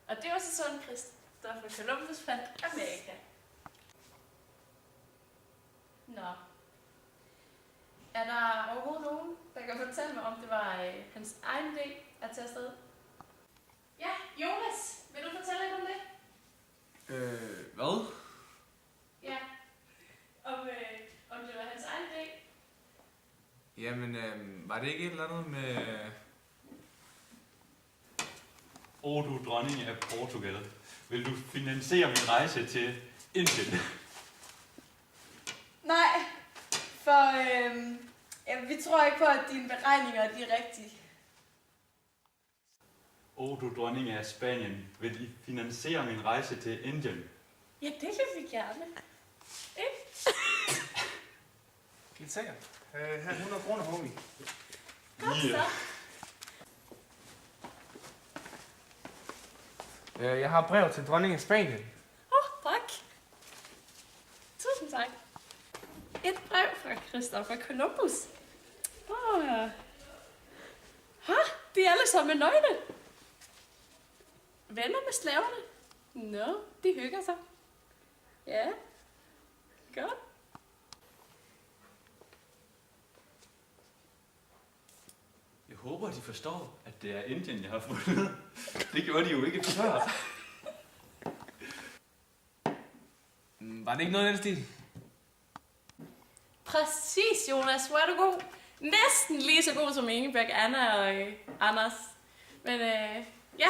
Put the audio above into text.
Og det var så sådan, Christopher Columbus fandt Amerika. Nå. Er der overhovedet nogen, der kan fortælle mig, om det var hans egen idé at tage afsted? Ja, Jonas, vil du fortælle lidt om det? Hvad? Ja, om det var hans egen idé? Jamen, var det ikke et eller andet med... Du dronning af Portugal. Vil du finansiere min rejse til Indien? Nej, for vi tror ikke på, at dine beregninger de er rigtige. Du dronning af Spanien. Vil I finansiere min rejse til Indien? Ja, det vil vi gerne. Helt sikkert. Her 100 kroner, homie. Godt så. Jeg har brev til dronningen af Spanien. Tak. Tusind tak. Et brev fra Christopher Columbus. De er alle sammen nøgne. Venner med slaverne. Nå, de hygger sig. Ja, godt. Jeg håber, de forstår, at det er Indien, jeg har fundet. Det gjorde de jo ikke før. Var det ikke noget af den stil? Præcis, Jonas. Hvor er du god. Næsten lige så god som Ingeborg, Anna og Anders. Men ja,